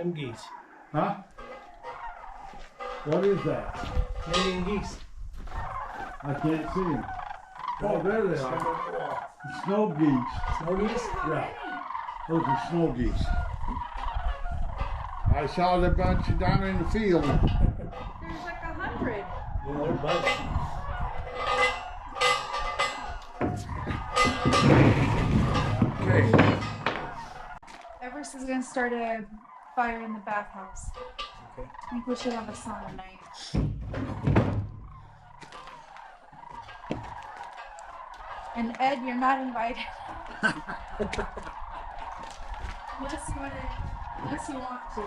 them geese. Huh? What is that? Canadian geese. I can't see them. Oh, there they are. Snow geese. Snow geese? Yeah. Those are snow geese. I saw the bunch down in the field. There's like 100. Yeah, they're a bunch. Okay. Everest is going to start a fire in the bathhouse. Okay. I think we should have a sauna night. And Ed, you're not invited. Unless you want to.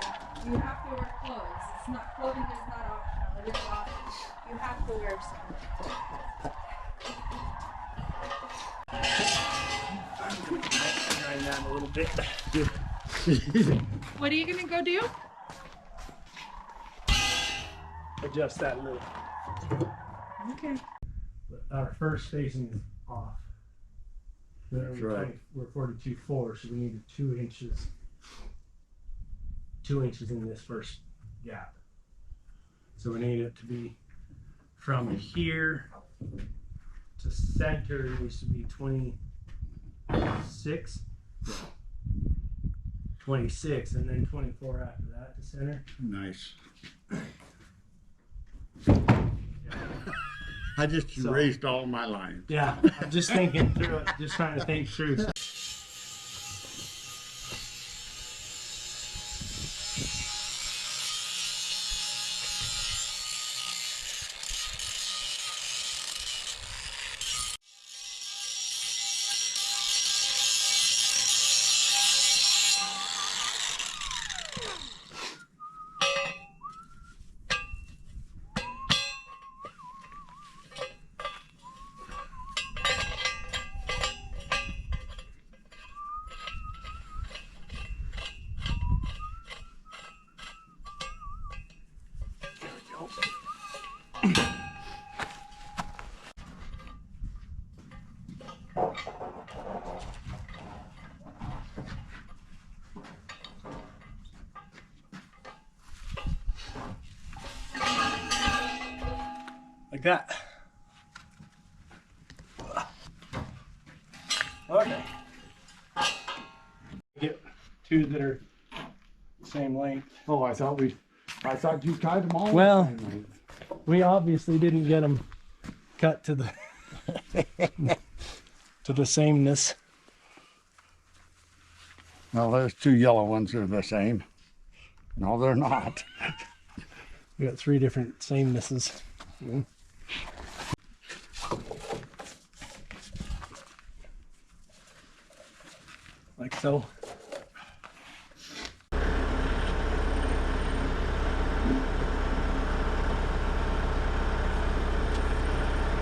You have to wear clothes. It's not, clothing is not optional. It is optional. You have to wear something. Grind that a little bit. What are you going to go do? Adjust that a little. Okay. Our first facing is off. That's right. We're 42.4, so we needed 2 inches. 2 inches in this first gap. So we need it to be from here to center. It needs to be 26. 26, and then 24 after that to center. Nice. I just erased all my lines. Yeah, I'm just thinking through it, just trying to think through. Like that. Okay. Get 2 that are the same length. Oh, I thought you tied them all. Well, the same length. we obviously didn't get them cut to the to the sameness. Well, there's 2 yellow ones that are the same. No, they're not. We got 3 different samenesses. Like so.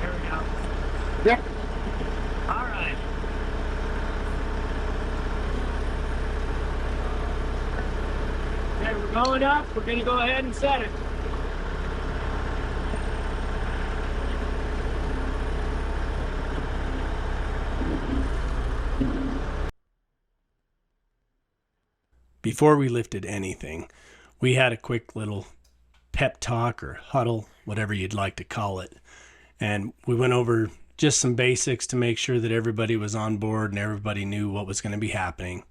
There we go. Yep. All right. Okay, we're going up. We're going to go ahead and set it. Before we lifted anything, we had a quick little pep talk or huddle, whatever you'd like to call it. And we went over just some basics to make sure that everybody was on board and everybody knew what was going to be happening.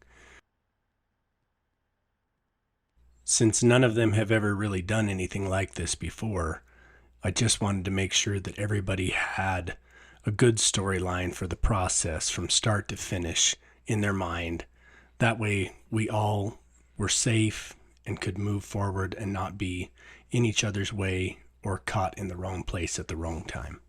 Since none of them have ever really done anything like this before, I just wanted to make sure that everybody had a good storyline for the process from start to finish in their mind. That way we all were safe and could move forward and not be in each other's way or caught in the wrong place at the wrong time.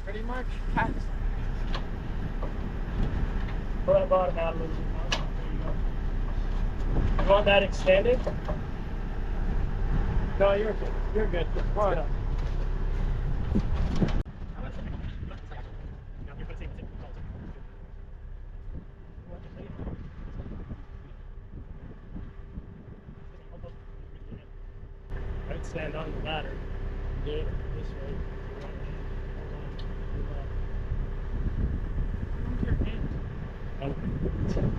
Pretty much. Cat. Pull that bottom out a little bit. There you go. You want that extended? No, you're good. You're good. Right up. on the ladder. Do it this way. Hold on. Move your hand. Okay.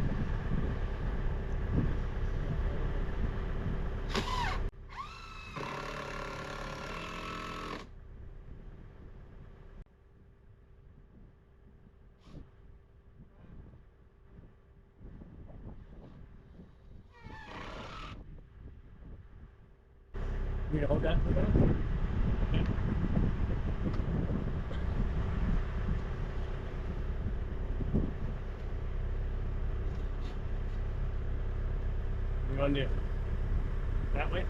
You hold that for that? Okay. What do you want to do? That way?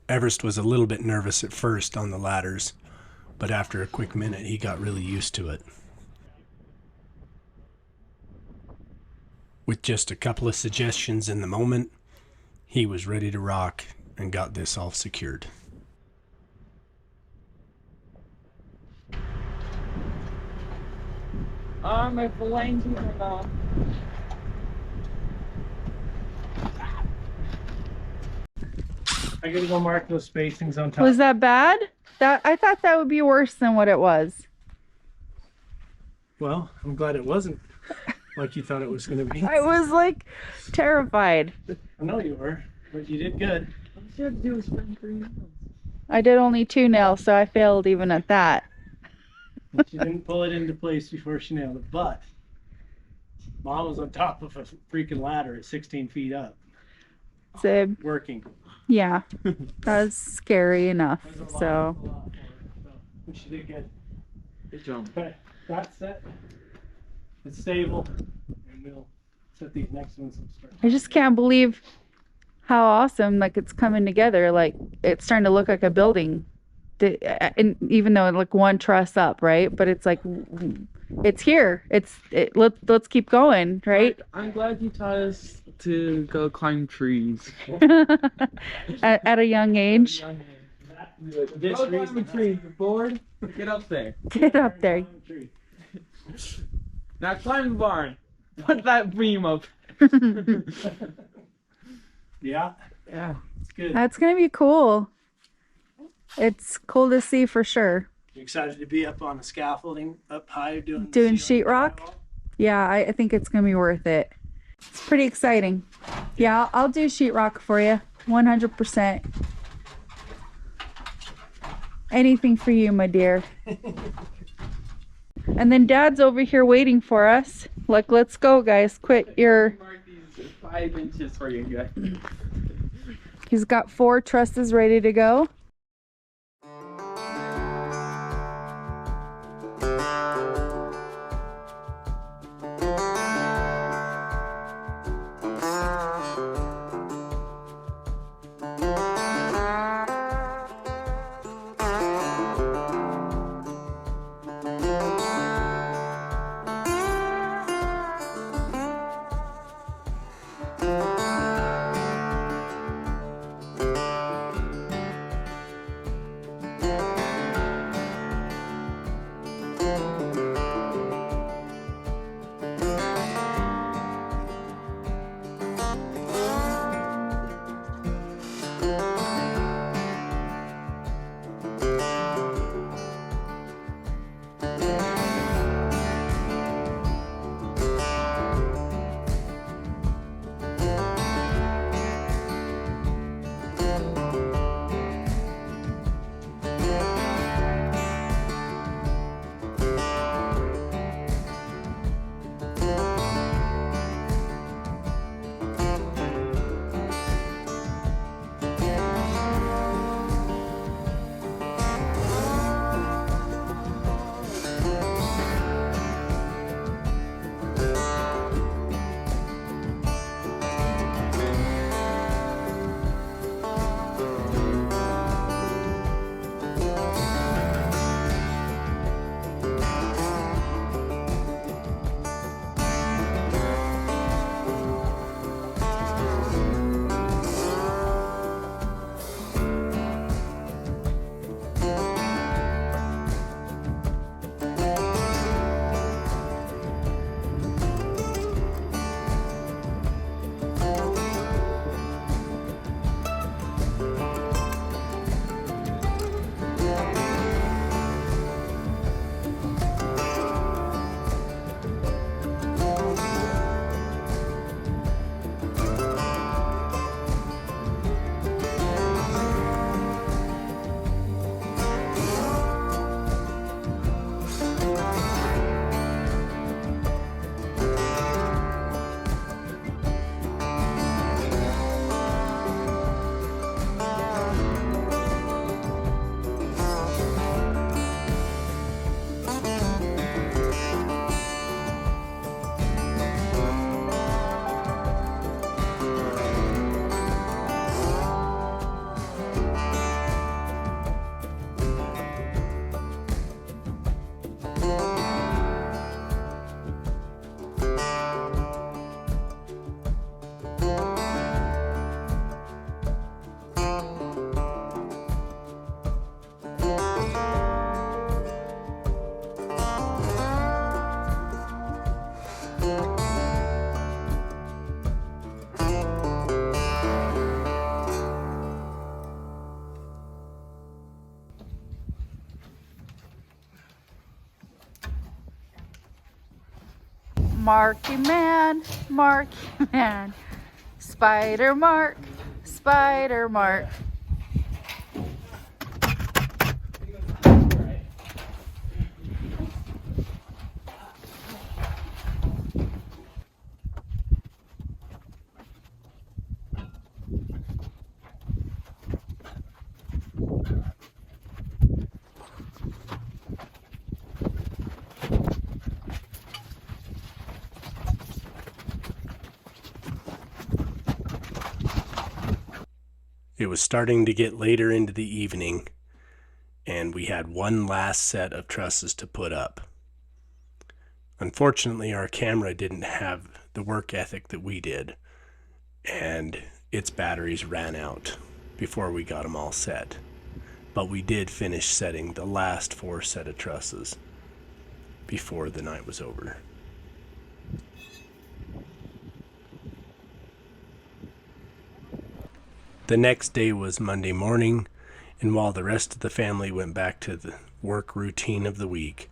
Everest was a little bit nervous at first on the ladders, but after a quick minute, he got really used to it. With just a couple of suggestions in the moment, he was ready to rock and got this all secured. My phalanges are gone. I gotta go mark those spacings on top. Was that bad? I thought that would be worse than what it was. Well, I'm glad it wasn't like you thought it was gonna be. I was like terrified. I know you were, but you did good. All you had to do was spring 3 nails. I did only 2 nails, so I failed even at that. She didn't pull it into place before she nailed it, but Mom was on top of a freaking ladder at 16 feet up, So working. yeah, that was scary enough. That was a So lot for her, so she did good. Good job. Okay, that's set. It's stable, and we'll set these next ones and start. I just can't believe how awesome like it's coming together. Like it's starting to look like a building. And even though it like one truss up, right? But it's like it's here. Let's keep going, right? I'm glad you taught us to go climb trees. At a young age. This Go reason- climb a tree. You're bored? Get up there. Get up there. Now climb the barn. Put that beam up. Yeah, Yeah. it's good. That's gonna be cool. It's cool to see for sure. You excited to be up on the scaffolding up high doing Sheetrock? Yeah, I think it's gonna be worth it. It's pretty exciting. Yeah, I'll do sheetrock for you, 100%. Anything for you, my dear. And then Dad's over here waiting for us. Like, let's go, guys. Quit your. Mark these 5 inches for you guys. He's got 4 trusses ready to go. Marky Man, Marky Man. Spider Mark, Spider Mark. It was starting to get later into the evening, and we had one last set of trusses to put up. Unfortunately, our camera didn't have the work ethic that we did, and its batteries ran out before we got them all set. But we did finish setting the last 4 set of trusses before the night was over. The next day was Monday morning, and while the rest of the family went back to the work routine of the week,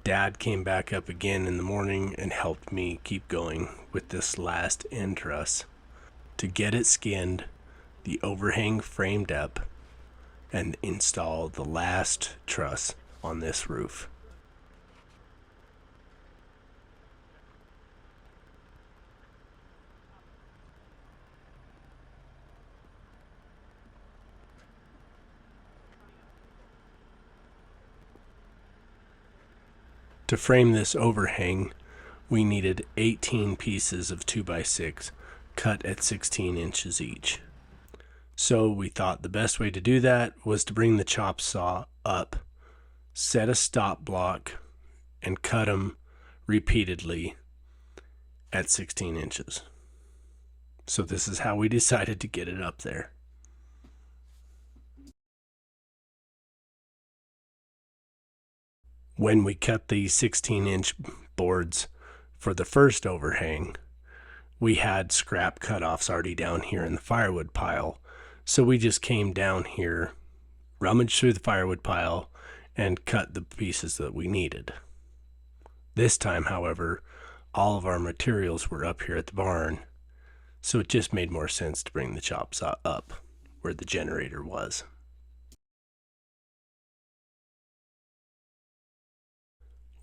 Dad came back up again in the morning and helped me keep going with this last end truss to get it skinned, the overhang framed up, and install the last truss on this roof. To frame this overhang, we needed 18 pieces of 2x6 cut at 16 inches each. So we thought the best way to do that was to bring the chop saw up, set a stop block, and cut them repeatedly at 16 inches. So this is how we decided to get it up there. When we cut the 16-inch boards for the first overhang, we had scrap cutoffs already down here in the firewood pile. So we just came down here, rummaged through the firewood pile, and cut the pieces that we needed. This time, however, all of our materials were up here at the barn, so it just made more sense to bring the chop saw up where the generator was.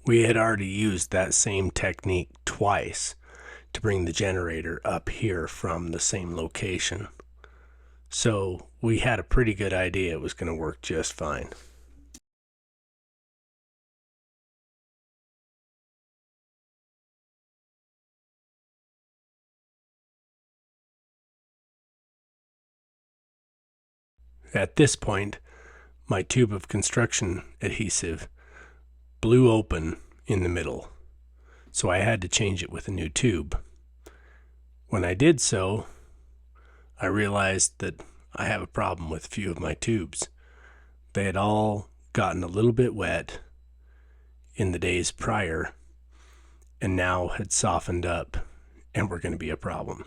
We had already used that same technique twice to bring the generator up here from the same location. So we had a pretty good idea it was going to work just fine. At this point, my tube of construction adhesive blew open in the middle, so I had to change it with a new tube. When I did so, I realized that I have a problem with a few of my tubes. They had all gotten a little bit wet in the days prior and now had softened up and were going to be a problem.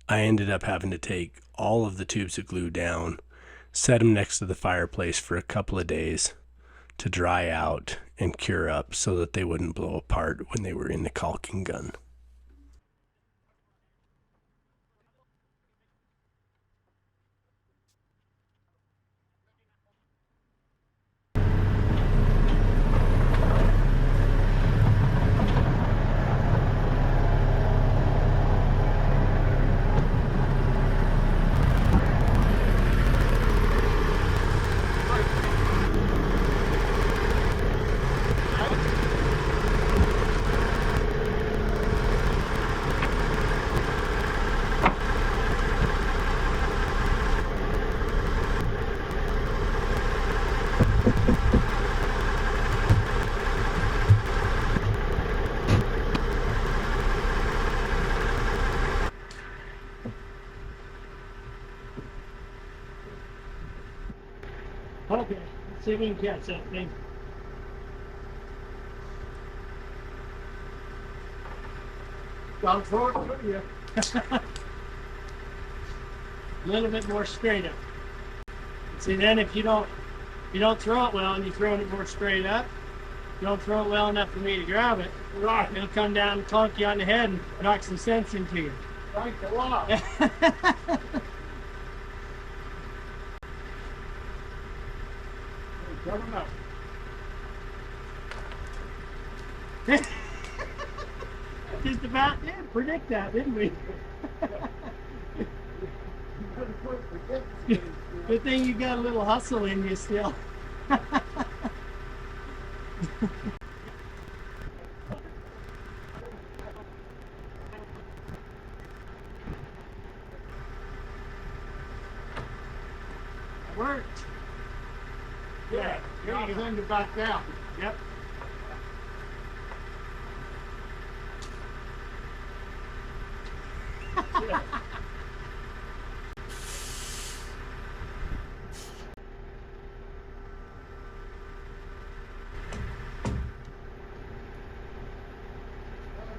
I ended up having to take all of the tubes of glue down, set them next to the fireplace for a couple of days to dry out and cure up so that they wouldn't blow apart when they were in the caulking gun. Okay, let's see if we can catch that thing. Gone forward, could you? A little bit more straight up. See, then if you don't throw it well and you throw it more straight up, Don't throw it well enough for me to grab it. Right. It'll come down and clunk you on the head and knock some sense into you. Thanks a lot. Coming up. Just about did predict that, didn't we? Good thing you got a little hustle in you still. Worked. Yeah, Here you go. send it back down. Yep.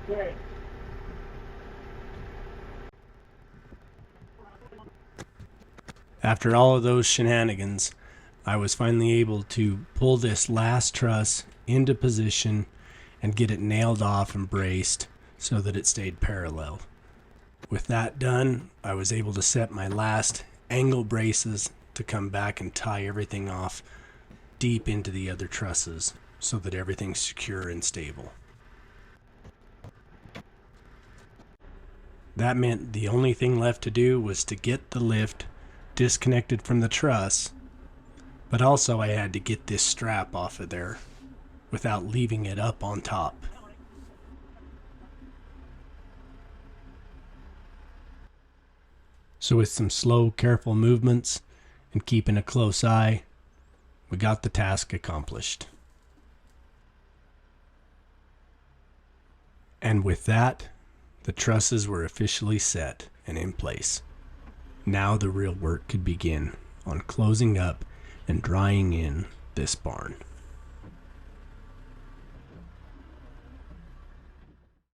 Okay. After all of those shenanigans, I was finally able to pull this last truss into position and get it nailed off and braced so that it stayed parallel. With that done, I was able to set my last angle braces to come back and tie everything off deep into the other trusses so that everything's secure and stable. That meant the only thing left to do was to get the lift disconnected from the truss, but also I had to get this strap off of there without leaving it up on top. So with some slow, careful movements and keeping a close eye, we got the task accomplished. And with that, the trusses were officially set and in place. Now the real work could begin on closing up and drying in this barn.